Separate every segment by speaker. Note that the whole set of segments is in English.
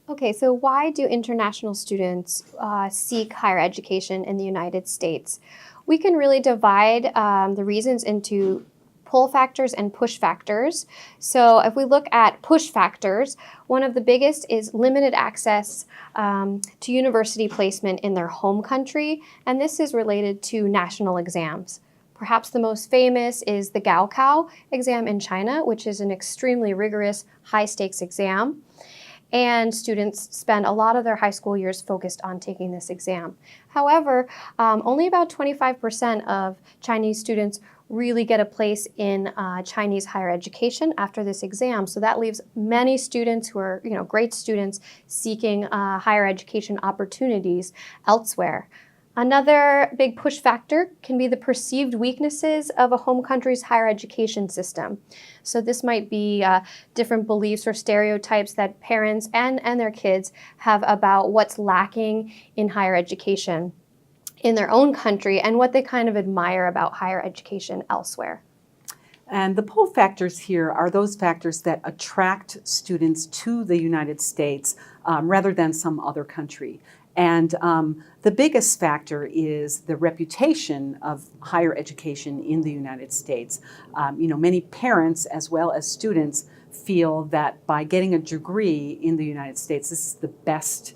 Speaker 1: Okay, so why do international students seek higher education in the United States? We can really divide the reasons into pull factors and push factors. So if we look at push factors, one of the biggest is limited access to university placement in their home country, and this is related to national exams. Perhaps the most famous is the Gaokao exam in China, which is an extremely rigorous, high-stakes exam. And students spend a lot of their high school years focused on taking this exam. However, only about 25% of Chinese students really get a place in Chinese higher education after this exam. So that leaves many students who are, great students seeking higher education opportunities elsewhere. Another big push factor can be the perceived weaknesses of a home country's higher education system. So this might be different beliefs or stereotypes that parents and their kids have about what's lacking in higher education in their own country and what they kind of admire about higher education elsewhere.
Speaker 2: And the pull factors here are those factors that attract students to the United States rather than some other country. And the biggest factor is the reputation of higher education in the United States. Many parents as well as students feel that by getting a degree in the United States, this is the best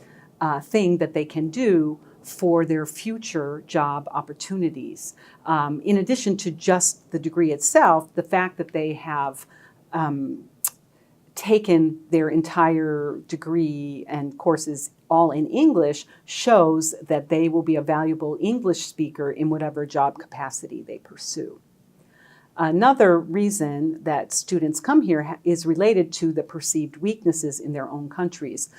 Speaker 2: thing that they can do for their future job opportunities. In addition to just the degree itself, the fact that they have taken their entire degree and courses all in English shows that they will be a valuable English speaker in whatever job capacity they pursue. Another reason that students come here is related to the perceived weaknesses in their own countries.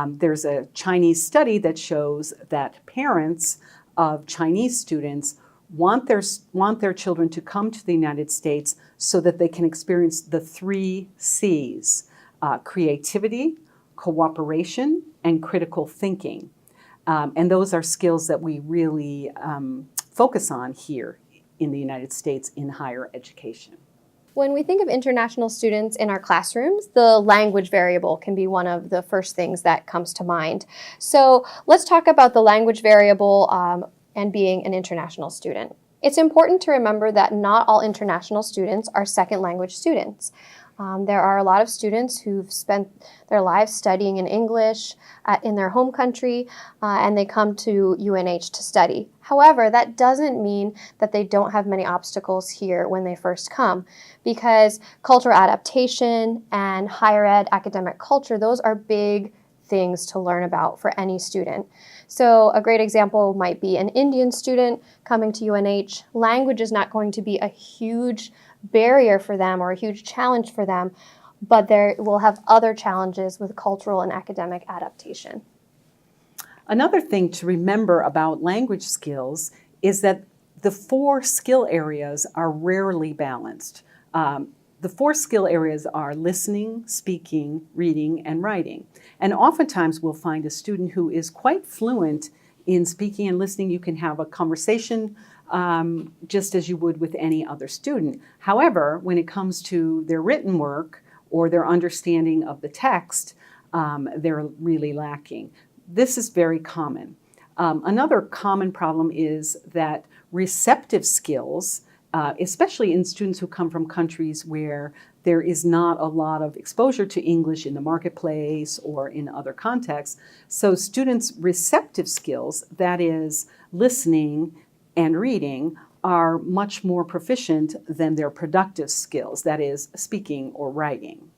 Speaker 2: There's a Chinese study that shows that parents of Chinese students want their children to come to the United States so that they can experience the 3 C's, creativity, cooperation, and critical thinking. And those are skills that we really focus on here in the United States in higher education.
Speaker 1: When we think of international students in our classrooms, the language variable can be one of the first things that comes to mind. So let's talk about the language variable and being an international student. It's important to remember that not all international students are second language students. There are a lot of students who've spent their lives studying in English in their home country, and they come to UNH to study. However, that doesn't mean that they don't have many obstacles here when they first come, because cultural adaptation and higher ed academic culture, those are big things to learn about for any student. So a great example might be an Indian student coming to UNH. Language is not going to be a huge barrier for them or a huge challenge for them, but they will have other challenges with cultural and academic adaptation.
Speaker 2: Another thing to remember about language skills is that the 4 skill areas are rarely balanced. The 4 skill areas are listening, speaking, reading, and writing. And oftentimes we'll find a student who is quite fluent in speaking and listening. You can have a conversation just as you would with any other student. However, when it comes to their written work or their understanding of the text, they're really lacking. This is very common. Another common problem is that receptive skills, especially in students who come from countries where there is not a lot of exposure to English in the marketplace or in other contexts. So students' receptive skills, that is listening and reading, are much more proficient than their productive skills, that is speaking or writing.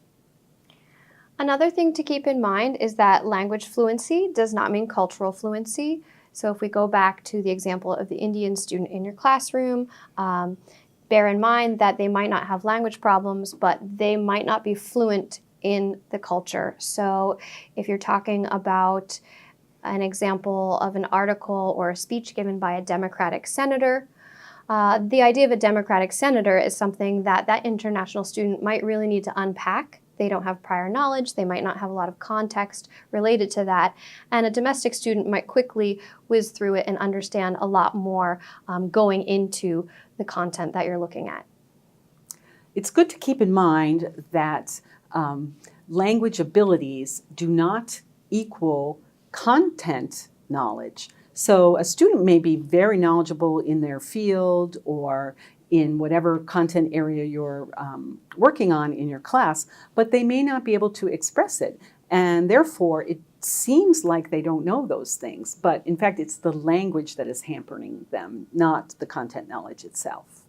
Speaker 1: Another thing to keep in mind is that language fluency does not mean cultural fluency. So if we go back to the example of the Indian student in your classroom, bear in mind that they might not have language problems, but they might not be fluent in the culture. So if you're talking about an example of an article or a speech given by a Democratic senator, the idea of a Democratic senator is something that that international student might really need to unpack. They don't have prior knowledge, they might not have a lot of context related to that, and a domestic student might quickly whiz through it and understand a lot more going into the content that you're looking at.
Speaker 2: It's good to keep in mind that language abilities do not equal content knowledge. So a student may be very knowledgeable in their field or in whatever content area you're working on in your class, but they may not be able to express it. And therefore, it seems like they don't know those things. But in fact, it's the language that is hampering them, not the content knowledge itself.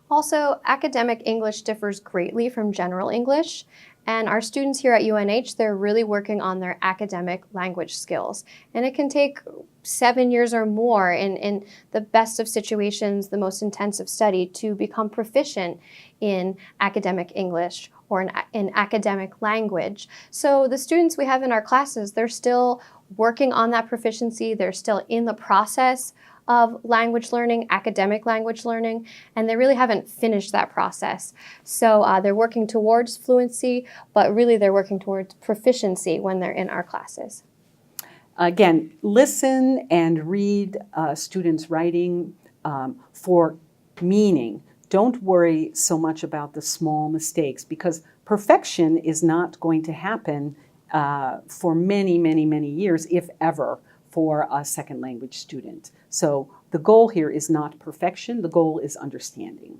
Speaker 1: Also, academic English differs greatly from general English, and our students here at UNH, they're really working on their academic language skills. And it can take 7 years or more in the best of situations, the most intensive study, to become proficient in academic English or in academic language. So the students we have in our classes, they're still working on that proficiency, they're still in the process of language learning, academic language learning, and they really haven't finished that process. So they're working towards fluency, but really they're working towards proficiency when they're in our classes.
Speaker 2: Again, listen and read students' writing for meaning. Don't worry so much about the small mistakes, because perfection is not going to happen for many, many, many years, if ever, for a second language student. So the goal here is not perfection, the goal is understanding.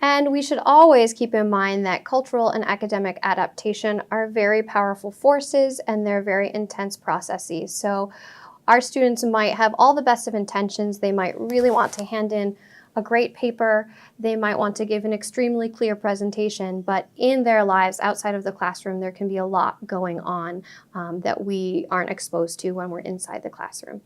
Speaker 1: And we should always keep in mind that cultural and academic adaptation are very powerful forces, and they're very intense processes. So our students might have all the best of intentions. They might really want to hand in a great paper. They might want to give an extremely clear presentation, but in their lives outside of the classroom, there can be a lot going on that we aren't exposed to when we're inside the classroom.